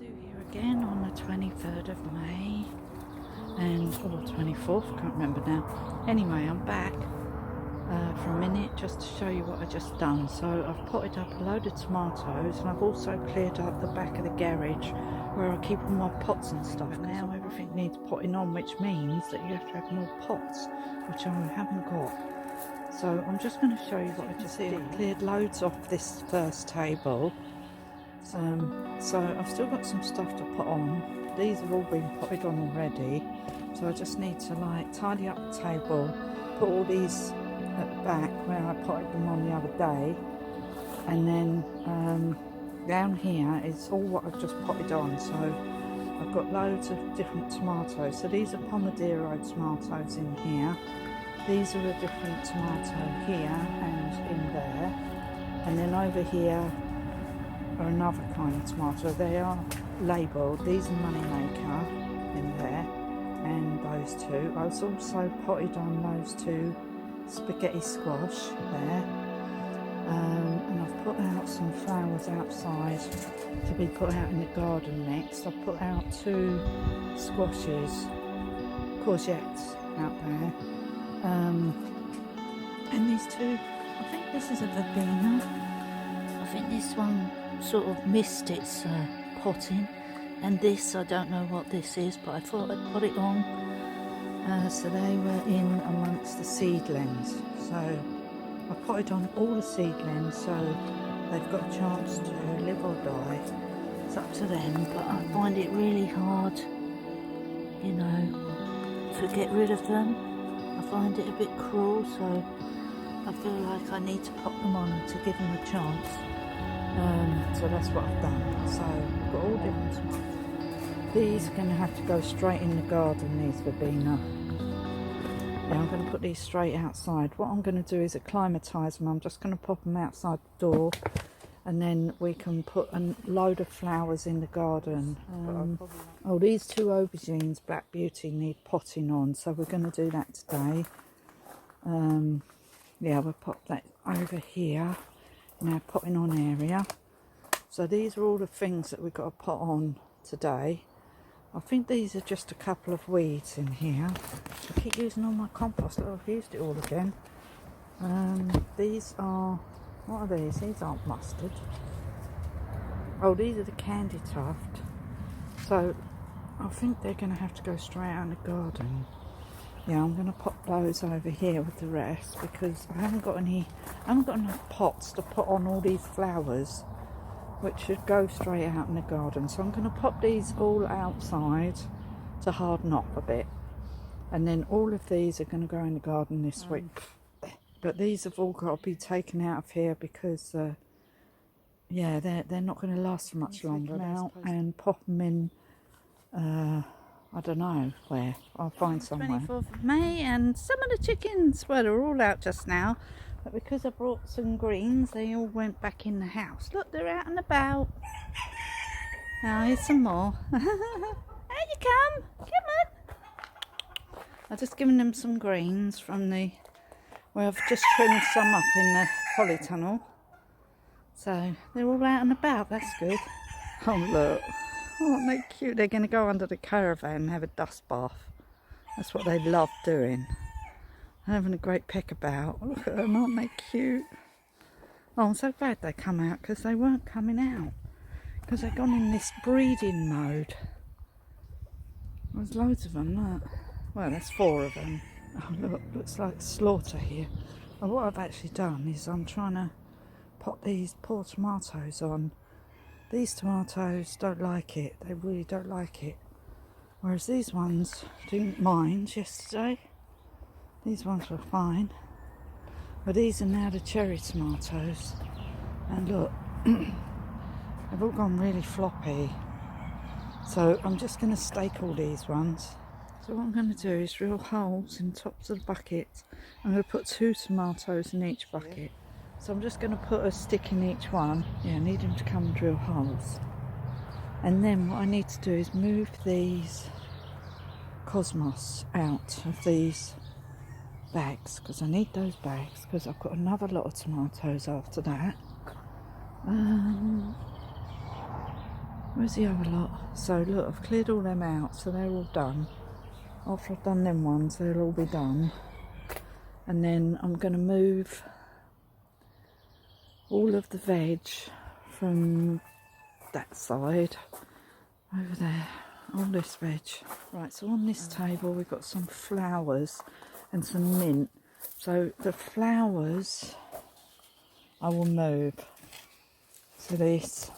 Sue here again on the 23rd of May or 24th, can't remember now. Anyway, I'm back for a minute just to show you what I just done. So I've potted up a load of tomatoes and I've also cleared up the back of the garage where I keep all my pots and stuff. Now everything needs potting on, which means that you have to have more pots, which I haven't got. So I'm just going to show you what I just did. I cleared loads off this first table. So I've still got some stuff to put on. These have all been potted on already. So I just need to like tidy up the table, put all these at the back where I potted them on the other day. And then down here is all what I've just potted on. So I've got loads of different tomatoes. So these are Pomodoro tomatoes in here. These are a different tomato here and in there. And then over here are another kind of tomato. They are labelled. These are Moneymaker in there and those two. I was also potted on those two spaghetti squash there. And I've put out some flowers outside to be put out in the garden next. I've put out two squashes, courgettes out there. And these two, I think this is a verbena. I think this one sort of missed its potting, and this, I don't know what this is, but I thought I'd put it on. So they were in amongst the seedlings. So I potted on all the seedlings, so they've got a chance to live or die. It's up to them, but I find it really hard, you know, to get rid of them. I find it a bit cruel, so I feel like I need to pop them on to give them a chance. So that's what I've done. So I've got all different tomatoes. These are going to have to go straight in the garden, these verbena. Yeah, I'm going to put these straight outside. What I'm going to do is acclimatise them. I'm just going to pop them outside the door, and then we can put a load of flowers in the garden. Oh, these two aubergines, Black Beauty, need potting on, so we're going to do that today. Yeah, we'll pop that over here in our potting on area. So these are all the things that we've got to pot on today. I think these are just a couple of weeds in here. I keep using all my compost. Oh, I've used it all again. These are, what are these? These aren't mustard. Oh, these are the candy tuft. So I think they're going to have to go straight out in the garden. Yeah, I'm going to pop those over here with the rest because I haven't got enough pots to put on all these flowers, which should go straight out in the garden. So I'm going to pop these all outside to harden up a bit, and then all of these are going to go in the garden this week. But these have all got to be taken out of here because yeah, they're not going to last for much longer now, and pop them in I don't know where. I'll find somewhere. 24th of May, and some of the chickens, well, they're all out just now, but because I brought some greens, they all went back in the house. Look, they're out and about. Now here's some more. Out you come. Come on. I've just given them some greens from where I've just trimmed some up in the polytunnel. So they're all out and about. That's good. Oh, look. Oh, aren't they cute? They're going to go under the caravan and have a dust bath. That's what they love doing. They're having a great peck about. Look at them, aren't they cute? Oh, I'm so glad they come out because they weren't coming out. Because they've gone in this breeding mode. There's loads of them, look. Well, there's 4 of them. Oh, look, looks like slaughter here. And what I've actually done is I'm trying to put these poor tomatoes on. These tomatoes don't like it. They really don't like it. Whereas these ones didn't mind yesterday. These ones were fine. But these are now the cherry tomatoes. And look, they've all gone really floppy. So I'm just going to stake all these ones. So what I'm going to do is drill holes in the tops of the buckets. I'm going to put 2 tomatoes in each bucket. So I'm just going to put a stick in each one. Yeah, I need them to come and drill holes. And then what I need to do is move these cosmos out of these bags, because I need those bags, because I've got another lot of tomatoes after that. Where's the other lot? So look, I've cleared all them out, so they're all done. After I've done them ones, they'll all be done. And then I'm going to move all of the veg from that side over there, all this veg. Right, so on this table we've got some flowers and some mint. So the flowers I will move. So this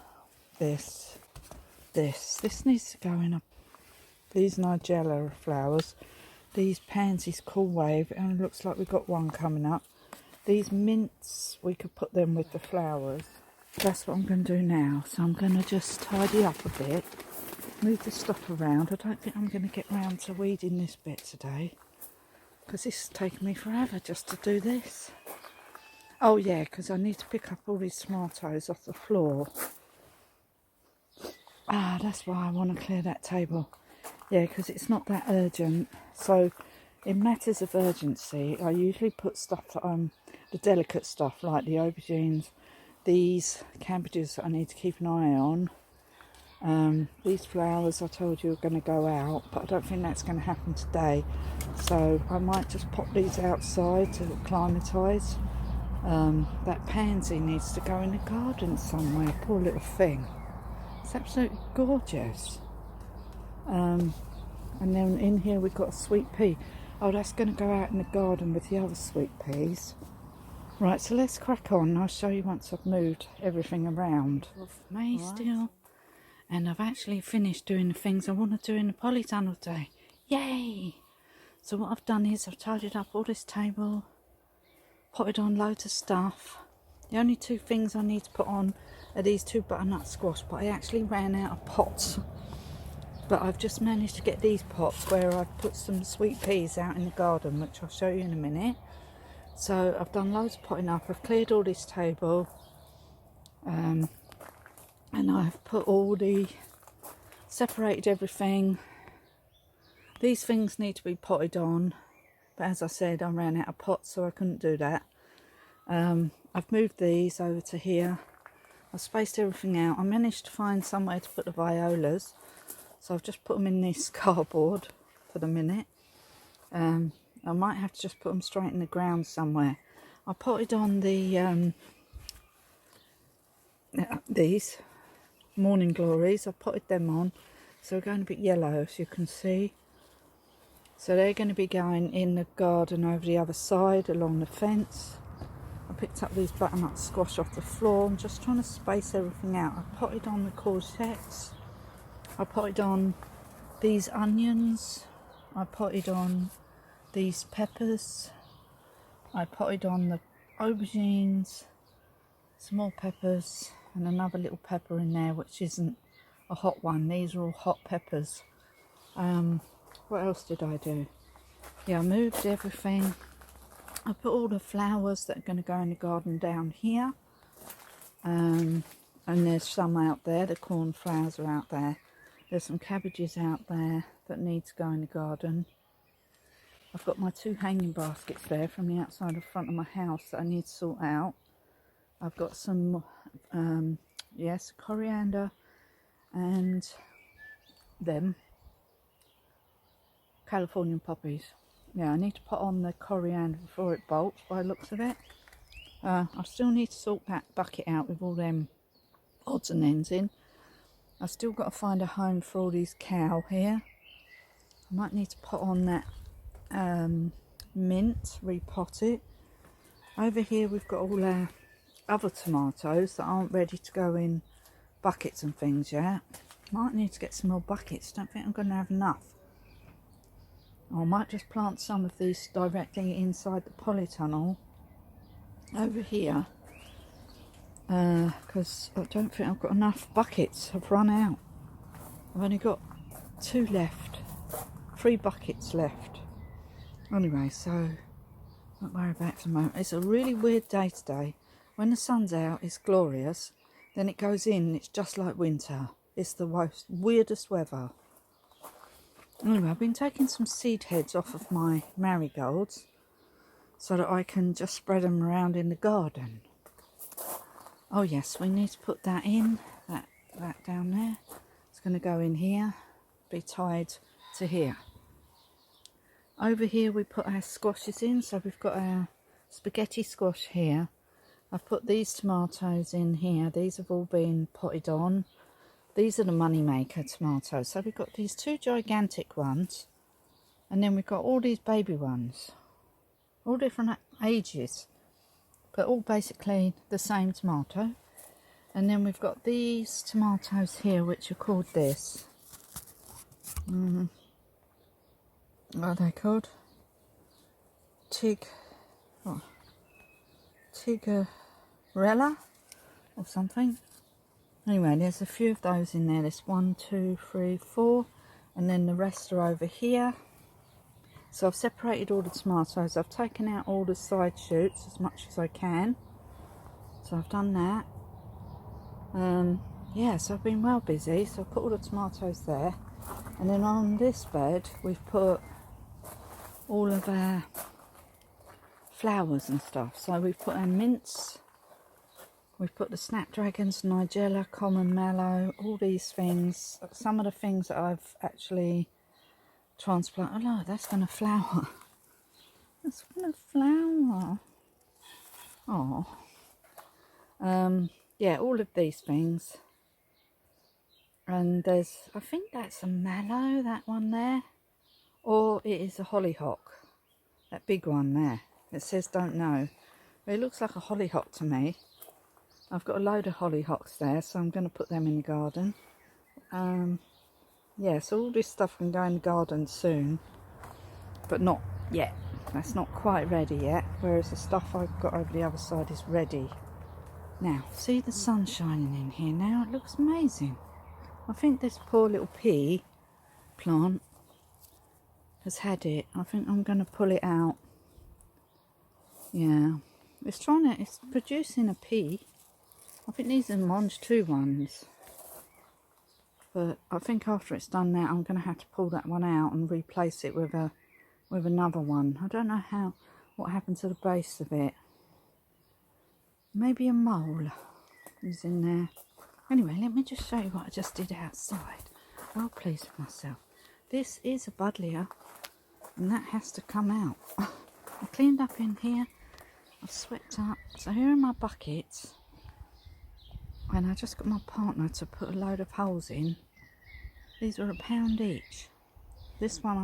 needs to go in a, these Nigella flowers, these pansies Cool Wave, and it looks like we've got one coming up. These mints, we could put them with the flowers. That's what I'm going to do now. So I'm going to just tidy up a bit, move the stuff around. I don't think I'm going to get round to weeding this bit today, because this is taking me forever just to do this. Oh yeah, because I need to pick up all these tomatoes off the floor. Ah, that's why I want to clear that table. Yeah, because it's not that urgent. So in matters of urgency, I usually put stuff that the delicate stuff, like the aubergines, these cabbages that I need to keep an eye on. These flowers I told you are going to go out, but I don't think that's going to happen today. So I might just pop these outside to acclimatise. That pansy needs to go in the garden somewhere, poor little thing. It's absolutely gorgeous. And then in here we've got a sweet pea. Oh, that's going to go out in the garden with the other sweet peas. Right, so let's crack on. I'll show you once I've moved everything around. May still. And I've actually finished doing the things I want to do in the polytunnel day. Yay! So what I've done is I've tidied up all this table, potted on loads of stuff. The only two things I need to put on are these two butternut squash, but I actually ran out of pots. But I've just managed to get these pots where I've put some sweet peas out in the garden, which I'll show you in a minute. So I've done loads of potting up. I've cleared all this table, and I've put separated everything. These things need to be potted on, but as I said, I ran out of pots, so I couldn't do that. I've moved these over to here. I've spaced everything out. I managed to find somewhere to put the violas, so I've just put them in this cardboard for the minute. I might have to just put them straight in the ground somewhere. I potted on the these morning glories. I potted them on, so they're going a bit yellow, as you can see. So they're going to be going in the garden over the other side along the fence. I picked up these butternut squash off the floor. I'm just trying to space everything out. I potted on the courgettes. I potted on these onions. I potted on these peppers. I potted on the aubergines, some more peppers, and another little pepper in there which isn't a hot one. These are all hot peppers. What else did I do? Yeah, I moved everything. I put all the flowers that are going to go in the garden down here. And there's some out there. The cornflowers are out there. There's some cabbages out there that need to go in the garden. I've got my two hanging baskets there from the outside of front of my house that I need to sort out. I've got some, coriander and them Californian poppies. Yeah, I need to put on the coriander before it bolts by the looks of it. I still need to sort that bucket out with all them odds and ends in. I've still got to find a home for all these cow here. I might need to put on that mint, repot it. Over here we've got all our other tomatoes that aren't ready to go in buckets and things yet. Might need to get some more buckets. Don't think I'm going to have enough. I might just plant some of these directly inside the polytunnel over here, because I don't think I've got enough buckets. I've run out. I've only got 2 left, 3 buckets left. Anyway, so don't worry about it for the moment. It's a really weird day today. When the sun's out, it's glorious. Then it goes in, it's just like winter. It's the weirdest weather. Anyway, I've been taking some seed heads off of my marigolds so that I can just spread them around in the garden. Oh yes, we need to put that in, that down there. going to go in here, be tied to here. Over here we put our squashes in, so we've got our spaghetti squash here. I've put these tomatoes in here. These have all been potted on. These are the money maker tomatoes. So we've got these two gigantic ones, and then we've got all these baby ones, all different ages, but all basically the same tomato. And then we've got these tomatoes here, which are called this. What are they called? Tigarella or something. Anyway, there's a few of those in there. There's 1, 2, 3, 4, and then the rest are over here. So I've separated all the tomatoes. I've taken out all the side shoots as much as I can. So I've done that. Yeah, so I've been well busy. So I've put all the tomatoes there, and then on this bed we've put all of our flowers and stuff. So we've put our mints, we've put the snapdragons, nigella, common mallow, all these things. Some of the things that I've actually transplanted. Oh look, that's going to flower. That's going to flower. Oh. Yeah, all of these things. And there's, I think that's a mallow, that one there. Or it is a hollyhock. That big one there. It says don't know. But it looks like a hollyhock to me. I've got a load of hollyhocks there, so I'm going to put them in the garden. Yeah, so all this stuff can go in the garden soon. But not yet. That's not quite ready yet. Whereas the stuff I've got over the other side is ready. Now, see the sun shining in here now? It looks amazing. I think this poor little pea plant has had it. I think I'm going to pull it out. Yeah. It's producing a pea. I think these are Monge 2 ones. But I think after it's done that, I'm going to have to pull that one out and replace it with another one. I don't know what happened to the base of it. Maybe a mole is in there. Anyway, let me just show you what I just did outside. Well pleased with myself. This is a buddleia, and that has to come out. I cleaned up in here. I've swept up. So here are my buckets. And I just got my partner to put a load of holes in. These were £1 each. This one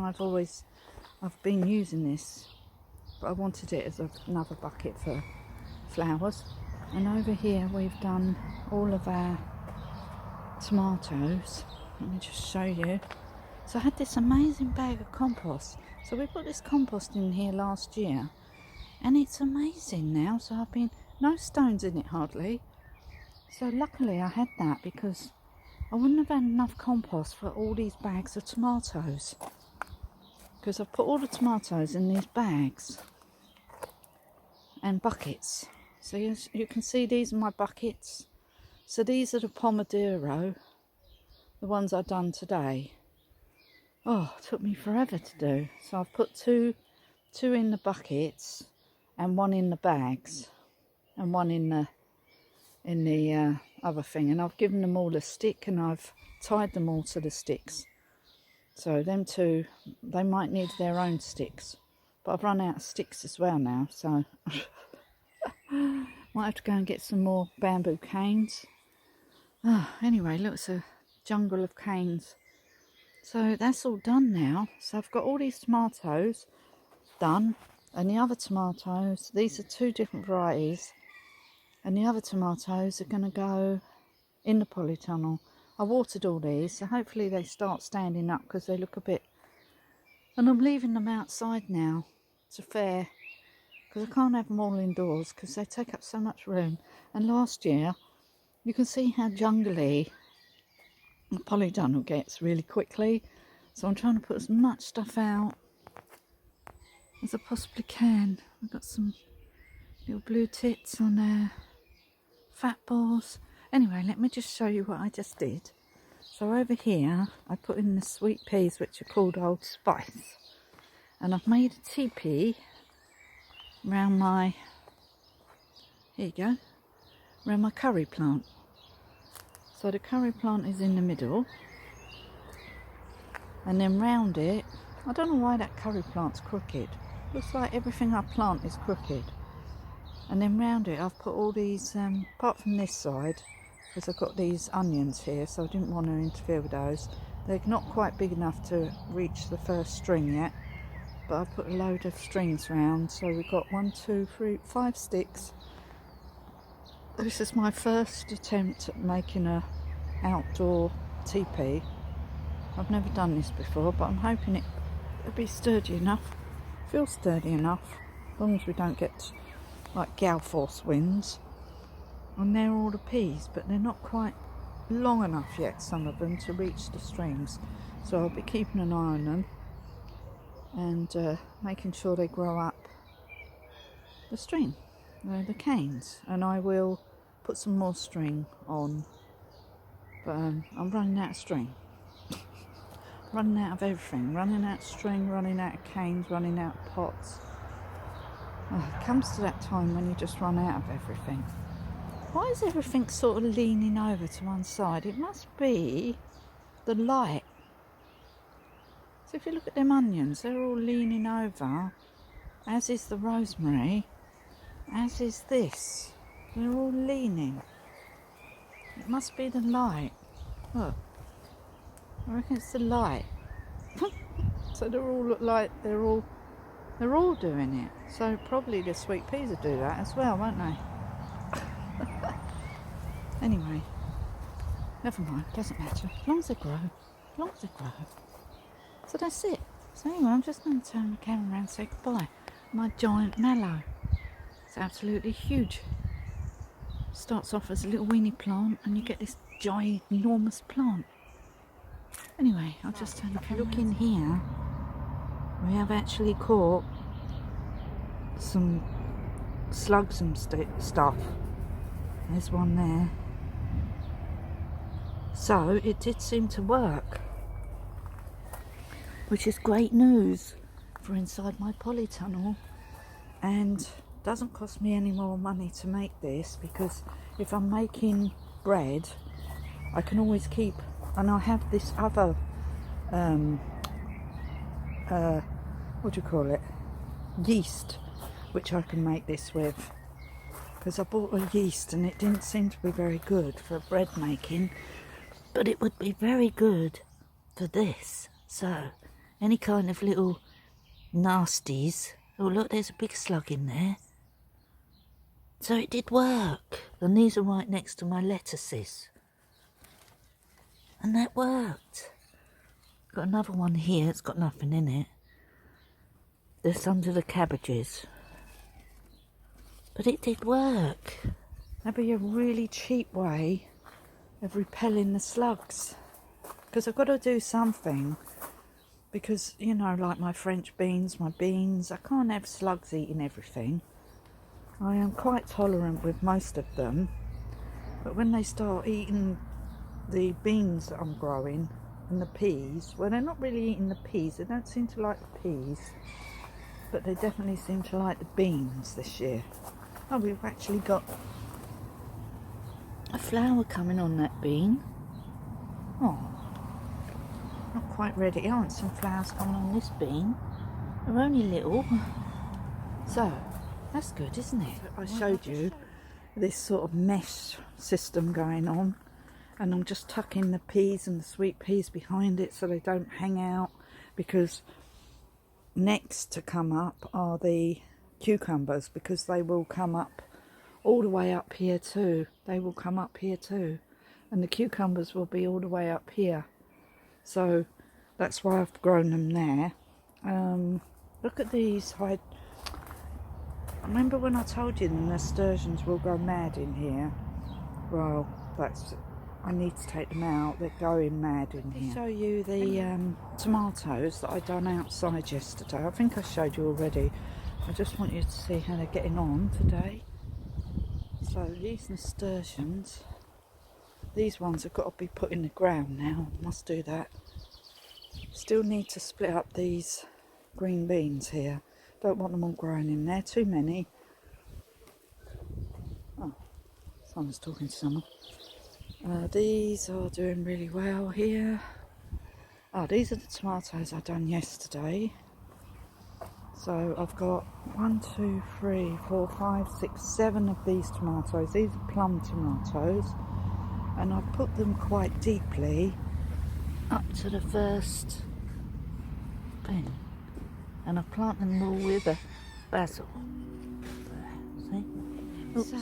I've been using this, but I wanted it as another bucket for flowers. And over here we've done all of our tomatoes. Let me just show you. So I had this amazing bag of compost. So we put this compost in here last year, and it's amazing now. So I've been, no stones in it hardly. So luckily I had that, because I wouldn't have had enough compost for all these bags of tomatoes. Because I've put all the tomatoes in these bags and buckets. So you can see these are my buckets. So these are the Pomodoro, the ones I've done today. Oh, it took me forever to do. So I've put two in the buckets and one in the bags and one in the other thing. And I've given them all a stick, and I've tied them all to the sticks. So them two, they might need their own sticks. But I've run out of sticks as well now, so might have to go and get some more bamboo canes. Anyway, look, it's a jungle of canes. So that's all done now. So I've got all these tomatoes done, and the other tomatoes, these are 2 different varieties, and the other tomatoes are going to go in the polytunnel. I watered all these, so hopefully they start standing up, because they look a bit, and I'm leaving them outside now. It's a fair, because I can't have them all indoors because they take up so much room. And last year, you can see how jungly the polytunnel gets really quickly. So I'm trying to put as much stuff out as I possibly can. I've got some little blue tits on there, fat balls. Anyway, let me just show you what I just did. So over here, I put in the sweet peas, which are called Old Spice. And I've made a teepee around my, here you go, around my curry plant. So the curry plant is in the middle, And then round it, I don't know why that curry plant's crooked. Looks like everything I plant is crooked. And then round it I've put all these, apart from this side, because I've got these onions here, so I didn't want to interfere with those. They're not quite big enough to reach the first string yet, but I've put a load of strings round, so we've got 1, 2, 3, 5 sticks. This is my first attempt at making a outdoor teepee. I've never done this before, but I'm hoping it'll be sturdy enough. Feels sturdy enough, as long as we don't get like gale force winds. And there are all the peas, but they're not quite long enough yet, some of them, to reach the strings. So I'll be keeping an eye on them and making sure they grow up the string, the canes. And I will put some more string on, but I'm running out of string. Running out of everything, running out of string, running out of canes, running out of pots. It comes to that time when you just run out of everything. Why is everything sort of leaning over to one side? It must be the light. So if you look at them onions, they're all leaning over, as is the rosemary, as is this. They're all leaning. It must be the light. Look, I reckon it's the light. So they all look like they're all doing it. So probably the sweet peas will do that as well, won't they? Anyway, never mind, doesn't matter. As long as they grow. As long as they grow. So that's it. So anyway, I'm just going to turn the camera around and say goodbye. My giant mallow. It's absolutely huge. Starts off as a little weeny plant and you get this ginormous plant. Anyway, I'll just turn the camera. Look in here. We have actually caught some slugs and stuff. There's one there. So it did seem to work, which is great news for inside my polytunnel, and doesn't cost me any more money to make this, because if I'm making bread I can always keep, and I have this other what do you call it, yeast, which I can make this with, because I bought a yeast and it didn't seem to be very good for bread making, but it would be very good for this. So any kind of little nasties. Oh look, there's a big slug in there. So it did work, and these are right next to my lettuces, and that worked. Got another one here, it's got nothing in it. This under the cabbages. But it did work. That'd be a really cheap way of repelling the slugs. Because I've got to do something. Because, you know, like my French beans, my beans, I can't have slugs eating everything. I am quite tolerant with most of them. But when they start eating the beans that I'm growing and the peas, well, they're not really eating the peas. They don't seem to like the peas. But they definitely seem to like the beans this year. Oh, we've actually got a flower coming on that bean. Oh, not quite ready. Aren't some flowers coming on this bean? They're only little. So, that's good, isn't it? I showed you this sort of mesh system going on. And I'm just tucking the peas and the sweet peas behind it so they don't hang out, because next to come up are the cucumbers, because they will come up all the way up here too. They will come up here too, and the cucumbers will be all the way up here. So that's why I've grown them there. Look at these. Remember when I told you the nasturtiums will go mad in here? Well, I need to take them out. They're going mad in here. I'll show you the tomatoes that I done outside yesterday. I think I showed you already. I just want you to see how they're getting on today. So these nasturtiums, these ones have got to be put in the ground now. Must do that. Still need to split up these green beans here. Don't want them all growing in there. Too many. Oh, someone's talking to someone. These are doing really well here. Oh, these are the tomatoes I done yesterday. So I've got 1, 2, 3, 4, 5, 6, 7 of these tomatoes. These are plum tomatoes, and I put them quite deeply up to the first thing, and I plant them all with a basil. See? Oops. So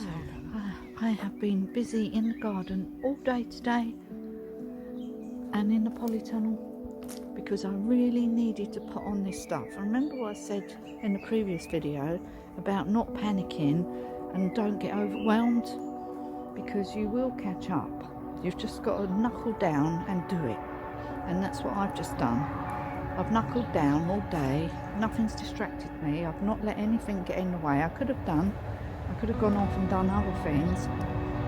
I have been busy in the garden all day today and in the polytunnel because I really needed to put on this stuff. Remember what I said in the previous video about not panicking and don't get overwhelmed, because you will catch up. You've just got to knuckle down and do it, and that's what I've just done. I've knuckled down all day, nothing's distracted me, I've not let anything get in the way. I could have gone off and done other things,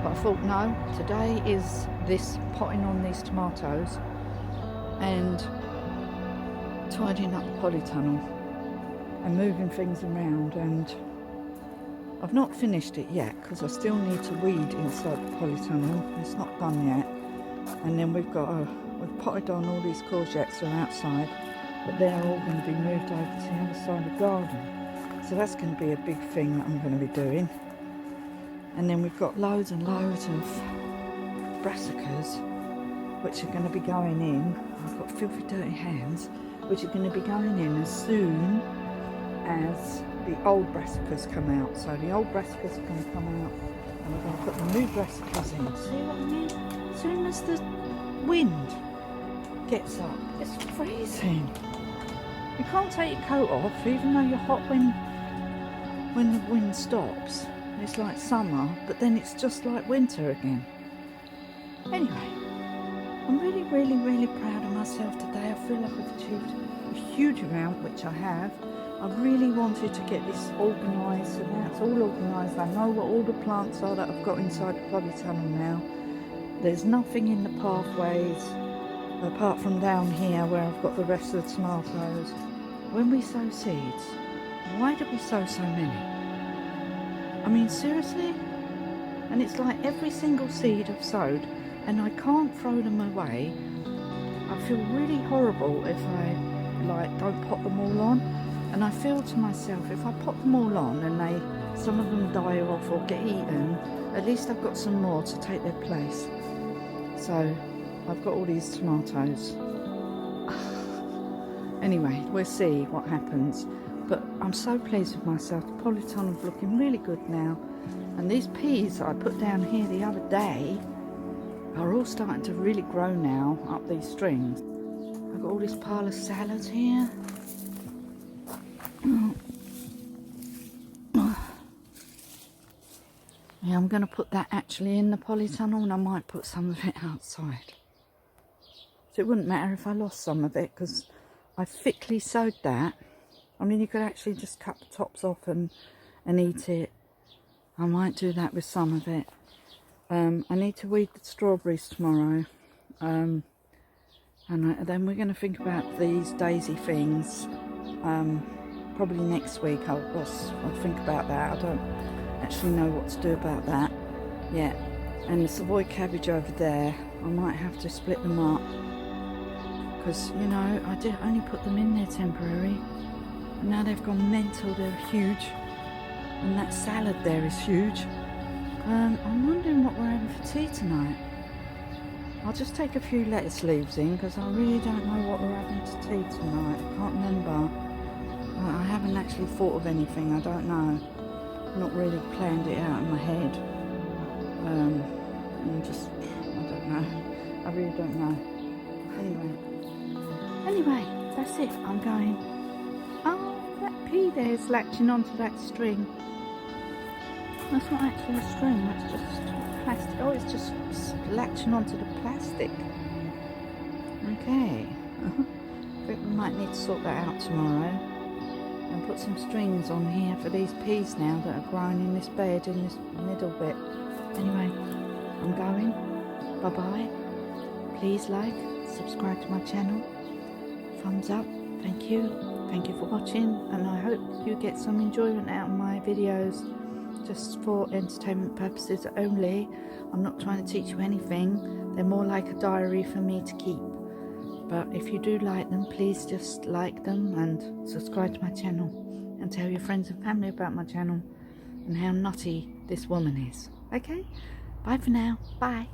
but I thought no, today is this potting on these tomatoes and tidying up the polytunnel and moving things around. And I've not finished it yet because I still need to weed inside the polytunnel. It's not done yet. And then we've potted on all these courgettes are outside, but they're all going to be moved over to the other side of the garden. So that's going to be a big thing that I'm going to be doing. And then we've got loads and loads of brassicas which are going to be going in. I've got filthy dirty hands, which are going to be going in as soon as the old brassicas come out. So the old brassicas are going to come out and we're going to put the new brassicas in. See what I mean? As soon as the wind gets up, it's freezing. You can't take your coat off even though you're hot when the wind stops. It's like summer, but then it's just like winter again. Anyway, I'm really, really, really proud of myself today. I feel like I've achieved a huge amount, which I have. I really wanted to get this organised, so now it's all organised. I know what all the plants are that I've got inside the polytunnel now. There's nothing in the pathways apart from down here where I've got the rest of the tomatoes. When we sow seeds, why do we sow so many? I mean, seriously? And it's like every single seed I've sowed, and I can't throw them away. I feel really horrible if I don't pot them all on. And I feel to myself, if I pot them all on and some of them die off or get eaten, at least I've got some more to take their place. So I've got all these tomatoes. Anyway, we'll see what happens. But I'm so pleased with myself. The polytunnel's looking really good now. And these peas that I put down here the other day are all starting to really grow now up these strings. I've got all this pile of salads here. Yeah, I'm going to put that actually in the polytunnel, and I might put some of it outside. So it wouldn't matter if I lost some of it because I thickly sowed that. I mean, you could actually just cut the tops off and eat it. I might do that with some of it. I need to weed the strawberries tomorrow. And then we're going to think about these daisy things. Probably next week I'll think about that. I don't actually know what to do about that yet. And the Savoy cabbage over there, I might have to split them up. Because, you know, I did only put them in there temporary. And now they've gone mental, they're huge. And that salad there is huge. I'm wondering what we're having for tea tonight. I'll just take a few lettuce leaves in because I really don't know what we're having to tea tonight. I can't remember. I haven't actually thought of anything, I don't know. Not really planned it out in my head. I don't know. I really don't know. Anyway, that's it. I'm going. Oh, that pea there is latching onto that string. That's not actually a string, that's just plastic. Oh, it's just latching onto the plastic. Okay. I think we might need to sort that out tomorrow. And put some strings on here for these peas now that are growing in this bed, in this middle bit. Anyway, I'm going. Bye-bye. Please like, subscribe to my channel. Thumbs up. Thank you. Thank you for watching. And I hope you get some enjoyment out of my videos. Just for entertainment purposes only. I'm not trying to teach you anything. They're more like a diary for me to keep. But if you do like them, please just like them and subscribe to my channel and tell your friends and family about my channel and how nutty this woman is. Okay? Bye for now. Bye.